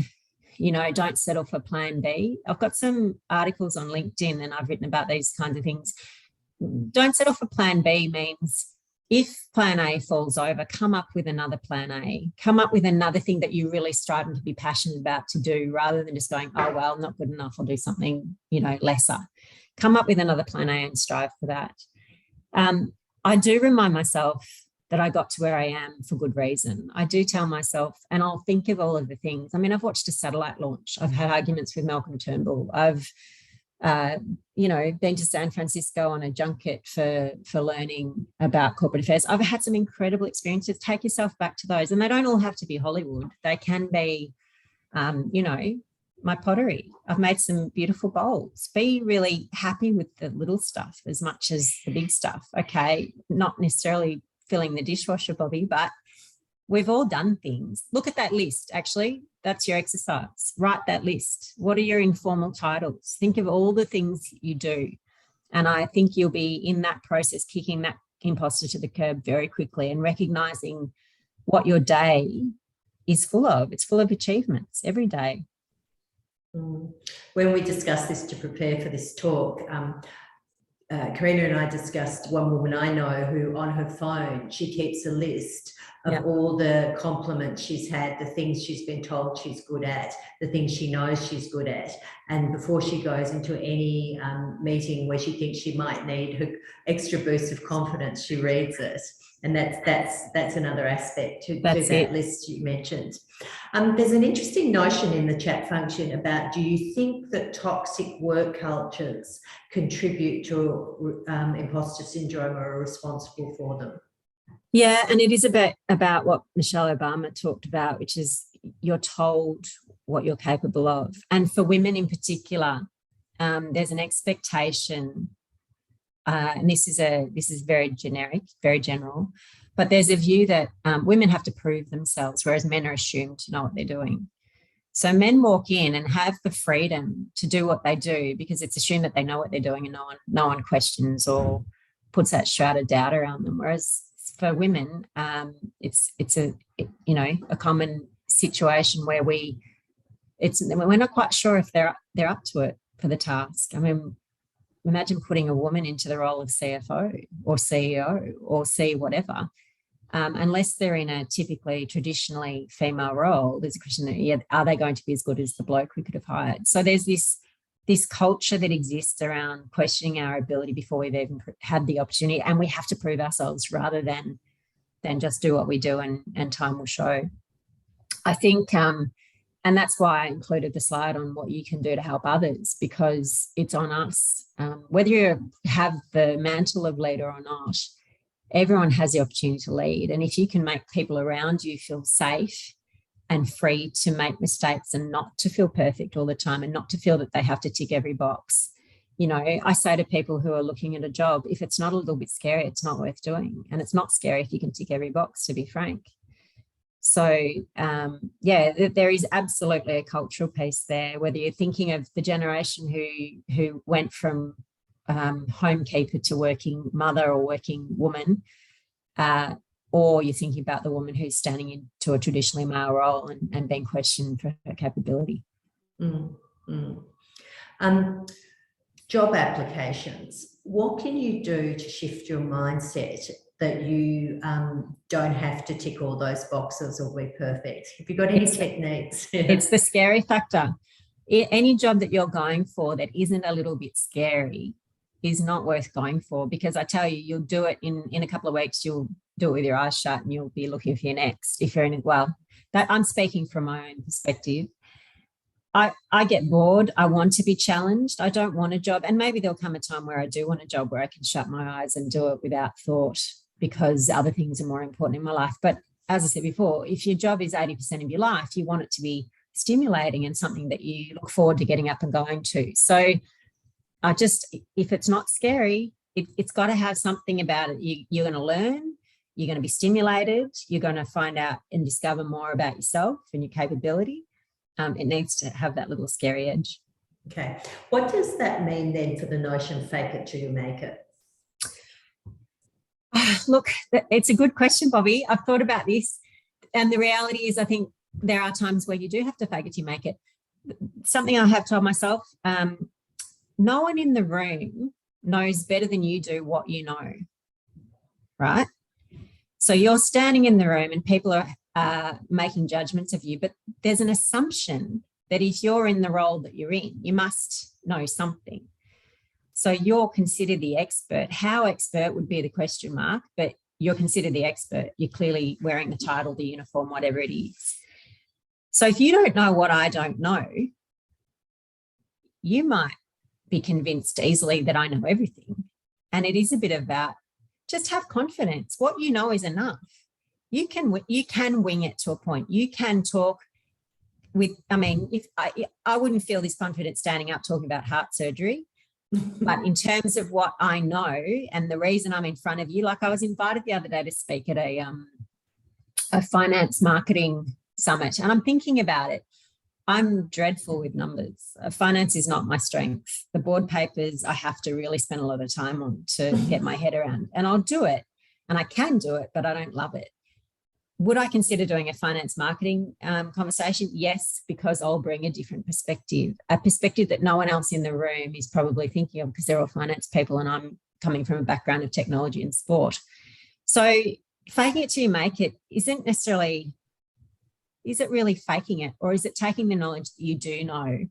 don't settle for plan B. I've got some articles on LinkedIn and I've written about these kinds of things. Don't settle for plan B means if plan A falls over, come up with another plan A. Come up with another thing that you're really striving to be passionate about to do, rather than just going, oh, well, not good enough, I'll do something, lesser. Come up with another plan A and strive for that. I do remind myself that I got to where I am for good reason. I do tell myself, and I'll think of all of the things. I mean, I've watched a satellite launch. I've had arguments with Malcolm Turnbull. I've been to San Francisco on a junket for learning about corporate affairs. I've had some incredible experiences. Take yourself back to those. And they don't all have to be Hollywood. They can be, my pottery. I've made some beautiful bowls. Be really happy with the little stuff as much as the big stuff. Okay, not necessarily filling the dishwasher, Bobby, but we've all done things. Look at that list, actually. That's your exercise. Write that list. What are your informal titles? Think of all the things you do. And I think you'll be in that process, kicking that imposter to the curb very quickly and recognizing what your day is full of. It's full of achievements every day. When we discussed this to prepare for this talk, Karina and I discussed one woman I know who on her phone, she keeps a list of all the compliments she's had, the things she's been told she's good at, the things she knows she's good at. And before she goes into any meeting where she thinks she might need her extra boost of confidence, she reads it. And that's another aspect to that list you mentioned. There's an interesting notion in the chat function about, do you think that toxic work cultures contribute to imposter syndrome or are responsible for them? Yeah, and it is about what Michelle Obama talked about, which is you're told what you're capable of. And for women in particular, there's an expectation, and this is very generic, very general, but there's a view that women have to prove themselves, whereas men are assumed to know what they're doing. So men walk in and have the freedom to do what they do because it's assumed that they know what they're doing, and no one questions or puts that shroud of doubt around them. Whereas for women, it's a common situation where we're not quite sure if they're up to it for the task. I mean, imagine putting a woman into the role of CFO or CEO or C whatever. Unless they're in a typically traditionally female role, there's a question that, are they going to be as good as the bloke we could have hired? So there's this culture that exists around questioning our ability before we've even had the opportunity, and we have to prove ourselves rather than just do what we do and time will show. I think And that's why I included the slide on what you can do to help others, because it's on us. Whether you have the mantle of leader or not, everyone has the opportunity to lead. And if you can make people around you feel safe and free to make mistakes and not to feel perfect all the time and not to feel that they have to tick every box. You know, I say to people who are looking at a job, if it's not a little bit scary, it's not worth doing. And it's not scary if you can tick every box, to be frank. So, yeah, there is absolutely a cultural piece there, whether you're thinking of the generation who went from homekeeper to working mother or working woman, or you're thinking about the woman who's standing into a traditionally male role and being questioned for her capability. Job applications. What can you do to shift your mindset that you don't have to tick all those boxes or be perfect? Have you got any techniques? It's the scary factor. Any job that you're going for that isn't a little bit scary is not worth going for, because I tell you, you'll do it in a couple of weeks, you'll do it with your eyes shut and you'll be looking for your next. If you're in it, well, that I'm speaking from my own perspective. I get bored. I want to be challenged. I don't want a job. And maybe there'll come a time where I do want a job where I can shut my eyes and do it without thought because other things are more important in my life. But as I said before, if your job is 80% of your life, you want it to be stimulating and something that you look forward to getting up and going to. So if it's not scary, it's got to have something about it. You're going to learn, you're going to be stimulated, you're going to find out and discover more about yourself and your capability. It needs to have that little scary edge. Okay. What does that mean then for the notion fake it till you make it? Look, it's a good question, Bobby. I've thought about this. And the reality is, I think there are times where you do have to fake it till you make it. Something I have told myself, no one in the room knows better than you do what you know, right? So you're standing in the room and people are making judgments of you, but there's an assumption that if you're in the role that you're in, you must know something. So you're considered the expert. How expert would be the question mark, but you're considered the expert. You're clearly wearing the title, the uniform, whatever it is. So if you don't know what I don't know, you might be convinced easily that I know everything. And it is a bit about just have confidence. What you know is enough. You can wing it to a point. You can talk with, I mean, if I wouldn't feel this confident standing up talking about heart surgery, but in terms of what I know and the reason I'm in front of you, like I was invited the other day to speak at a finance marketing summit, and I'm thinking about it. I'm dreadful with numbers. Finance is not my strength. The board papers, I have to really spend a lot of time on to get my head around, and I'll do it and I can do it, but I don't love it. Would I consider doing a finance marketing conversation? Yes, because I'll bring a different perspective, a perspective that no one else in the room is probably thinking of because they're all finance people and I'm coming from a background of technology and sport. So faking it till you make it isn't necessarily, is it really faking it, or is it taking the knowledge that you do know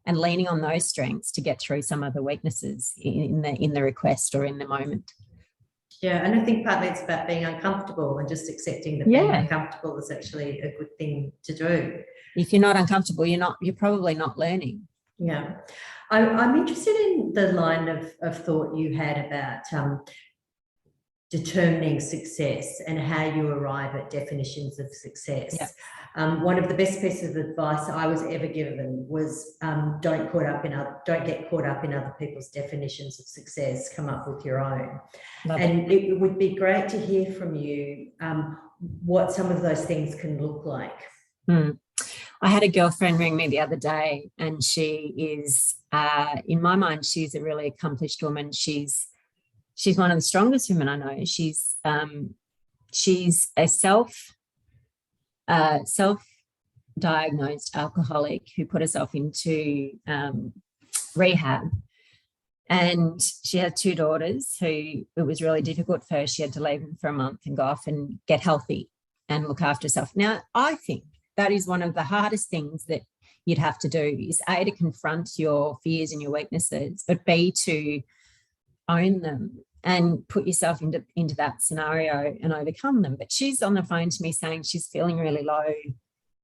and leaning on those strengths to get through some of the weaknesses in the request or in the moment? Yeah, and I think partly it's about being uncomfortable and just accepting that being uncomfortable is actually a good thing to do. If you're not uncomfortable, you're probably not learning. Yeah. I'm interested in the line of thought you had about determining success and how you arrive at definitions of success. Yeah. One of the best pieces of advice I was ever given was don't get caught up in other people's definitions of success. Come up with your own. It would be great to hear from you what some of those things can look like. I had a girlfriend ring me the other day, and she is, in my mind, she's a really accomplished woman. She's one of the strongest women I know. She's a self-diagnosed alcoholic who put herself into rehab, and she had 2 daughters who it was really difficult for her. She had to leave them for a month and go off and get healthy and look after herself. Now, I think that is one of the hardest things that you'd have to do is A, to confront your fears and your weaknesses, but B, to own them and put yourself into that scenario and overcome them. But she's on the phone to me saying she's feeling really low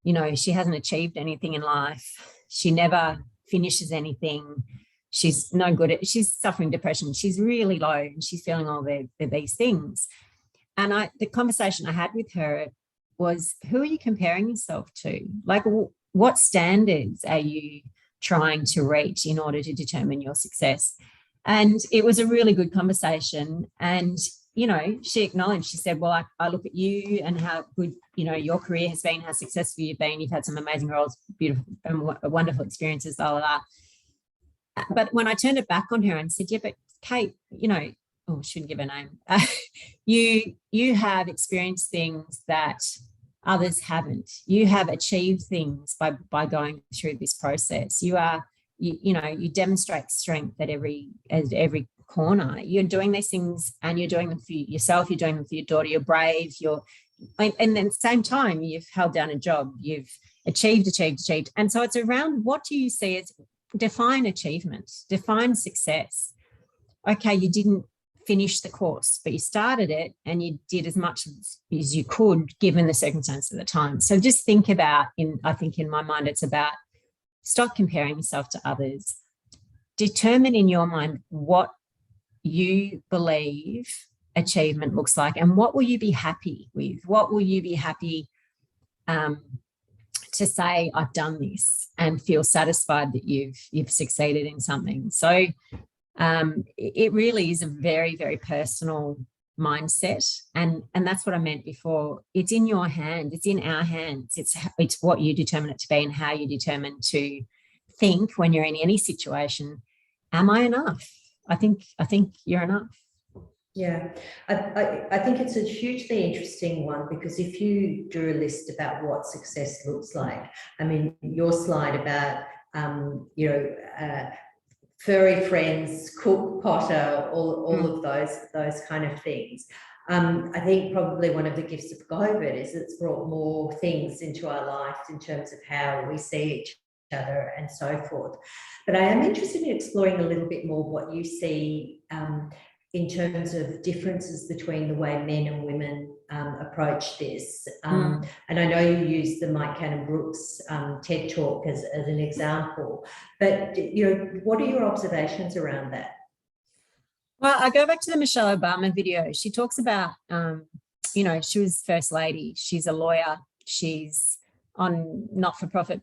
you know, she hasn't achieved anything in life. She never finishes anything. She's no good at, she's suffering depression. She's really low and she's feeling all these things. And the conversation I had with her was, who are you comparing yourself to? Like, what standards are you trying to reach in order to determine your success? And it was a really good conversation. And, you know, she acknowledged, she said, well, I look at you and how good, you know, your career has been, how successful you've been. You've had some amazing roles, beautiful and wonderful experiences, blah, blah, blah. But when I turned it back on her and said, yeah, but Kate, you know, oh, I shouldn't give her name. You have experienced things that others haven't. You have achieved things by going through this process. You demonstrate strength at every corner. You're doing these things and you're doing them for yourself. You're doing them for your daughter. You're brave. And then at the same time, you've held down a job. You've achieved. And so it's around, what do you see as, define achievement, define success. Okay, you didn't finish the course, but you started it and you did as much as you could given the circumstances at the time. So just think about, I think in my mind, it's about, stop comparing yourself to others. Determine in your mind what you believe achievement looks like, and what will you be happy with? What will you be happy to say, I've done this, and feel satisfied that you've succeeded in something. So it really is a very, very personal mindset. And that's what I meant before. It's in your hand. It's in our hands. It's what you determine it to be and how you determine to think when you're in any situation. Am I enough? I think you're enough. Yeah, I think it's a hugely interesting one, because if you do a list about what success looks like, I mean, your slide about, furry friends, cook, potter, all of those kind of things. I think probably one of the gifts of COVID is it's brought more things into our life in terms of how we see each other and so forth. But I am interested in exploring a little bit more what you see in terms of differences between the way men and women approach this. And I know you use the Mike Cannon-Brookes TED Talk as an example, but what are your observations around that? Well, I go back to the Michelle Obama video. She talks about, she was First Lady. She's a lawyer. She's on not-for-profit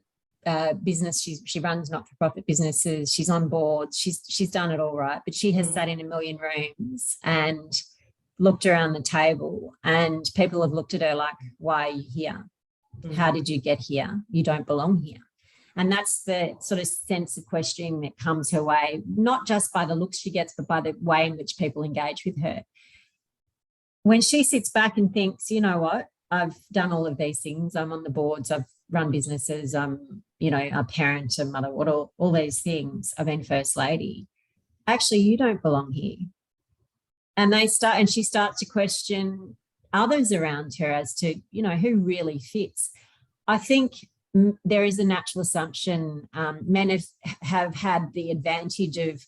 business. She runs not-for-profit businesses. She's on boards. She's done it all right, but she has sat in a million rooms and looked around the table, and people have looked at her like, why are you here? How did you get here? You don't belong here. And that's the sort of sense of questioning that comes her way, not just by the looks she gets, but by the way in which people engage with her. When she sits back and thinks, you know what, I've done all of these things. I'm on the boards. I've run businesses. I'm, a parent, a mother, all these things. I've been First Lady. Actually, you don't belong here. And she starts to question others around her as to, who really fits. I think there is a natural assumption. Men have had the advantage of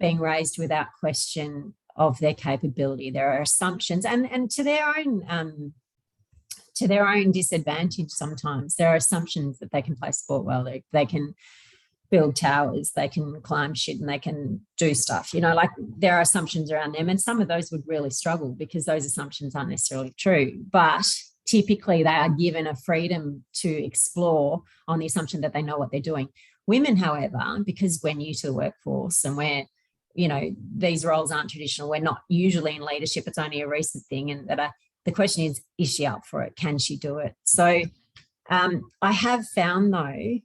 being raised without question of their capability. There are assumptions, and to their own disadvantage sometimes. There are assumptions that they can play sport well, they can build towers, they can climb shit, and they can do stuff. There are assumptions around them, and some of those would really struggle because those assumptions aren't necessarily true. But typically they are given a freedom to explore on the assumption that they know what they're doing. Women, however, because we're new to the workforce and we're, these roles aren't traditional, we're not usually in leadership, it's only a recent thing, and the question is she up for it? Can she do it? So I have found, though,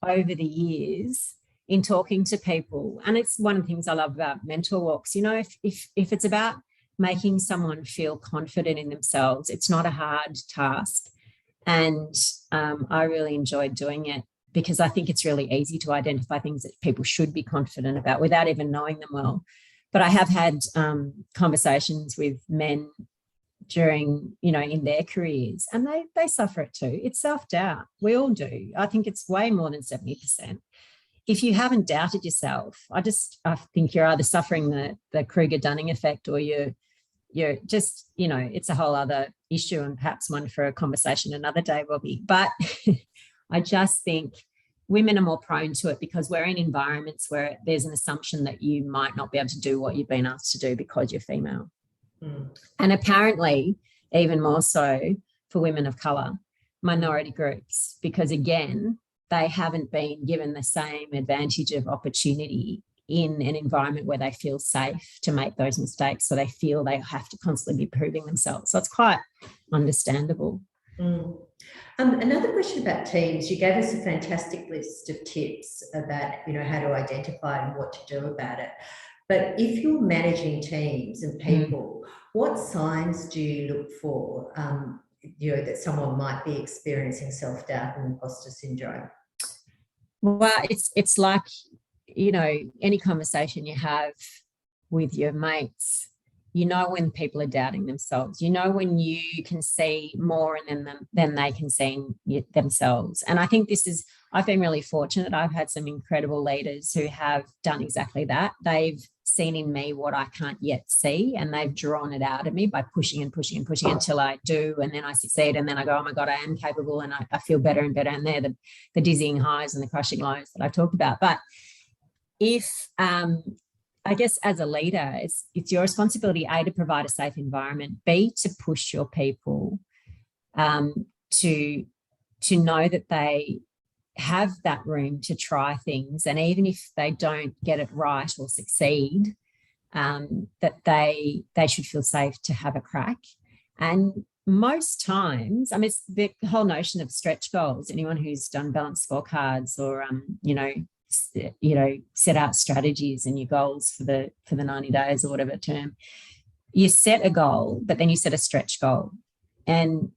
over the years in talking to people, and it's one of the things I love about mentor walks, if it's about making someone feel confident in themselves, it's not a hard task. And I really enjoyed doing it because I think it's really easy to identify things that people should be confident about without even knowing them well. But I have had conversations with men during, in their careers, and they suffer it too. It's self-doubt. We all do. I think it's way more than 70%. If you haven't doubted yourself, I think you're either suffering the Kruger-Dunning effect, or you're you're just, it's a whole other issue and perhaps one for a conversation another day, Bobby. But I just think women are more prone to it because we're in environments where there's an assumption that you might not be able to do what you've been asked to do because you're female. And apparently, even more so for women of colour, minority groups, because again, they haven't been given the same advantage of opportunity in an environment where they feel safe to make those mistakes. So they feel they have to constantly be proving themselves. So it's quite understandable. Another question about teams. You gave us a fantastic list of tips about, how to identify and what to do about it. But if you're managing teams and people, what signs do you look for, that someone might be experiencing self-doubt and imposter syndrome? Well, it's like, any conversation you have with your mates, when people are doubting themselves, when you can see more in them than they can see in themselves. And I think I've been really fortunate. I've had some incredible leaders who have done exactly that. They've seen in me what I can't yet see, and they've drawn it out of me by pushing and pushing and pushing until I do, and then I succeed, and then I go, oh my God, I am capable, and I feel better and better. And they're the dizzying highs and the crushing lows that I talked about. But if I guess as a leader, it's your responsibility, A, to provide a safe environment, B, to push your people to know that they have that room to try things. And even if they don't get it right or succeed, that they should feel safe to have a crack. And most times, it's the whole notion of stretch goals. Anyone who's done balanced scorecards or, set out strategies and your goals for the 90 days or whatever term, you set a goal, but then you set a stretch goal. And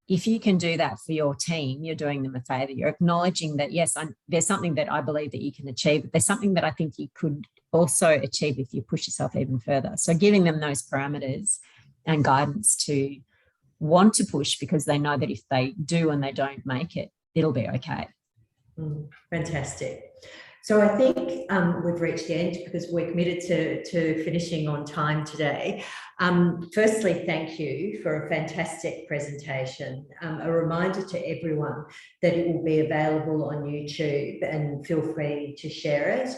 if you can do that for your team, you're doing them a favor. You're acknowledging that, yes, there's something that I believe that you can achieve. There's something that I think you could also achieve if you push yourself even further. So giving them those parameters and guidance to want to push, because they know that if they do and they don't make it, it'll be okay. Fantastic. So I think we've reached the end because we're committed to finishing on time today. Firstly, thank you for a fantastic presentation. A reminder to everyone that it will be available on YouTube, and feel free to share it.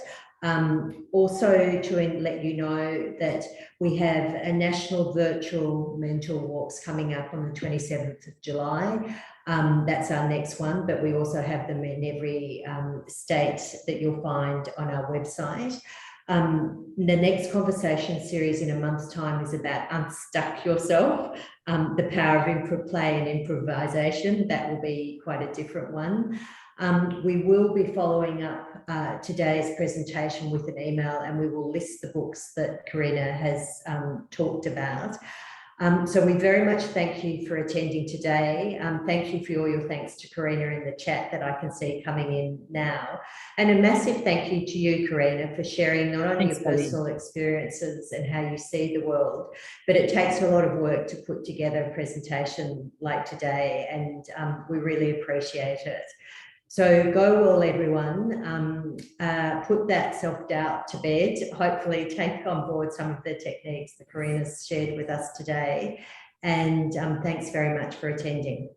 Also to let you know that we have a national virtual mentor walks coming up on the 27th of July. That's our next one, but we also have them in every state that you'll find on our website. The next conversation series in a month's time is about unstuck yourself, the power of play and improvisation. That will be quite a different one. We will be following up today's presentation with an email, and we will list the books that Karina has talked about. So we very much thank you for attending today. Thank you for all your thanks to Karina in the chat that I can see coming in now. And a massive thank you to you, Karina, for sharing not only your personal experiences and how you see the world, but it takes a lot of work to put together a presentation like today, and we really appreciate it. So go well, everyone. Put that self-doubt to bed. Hopefully take on board some of the techniques that Karina's shared with us today. And thanks very much for attending.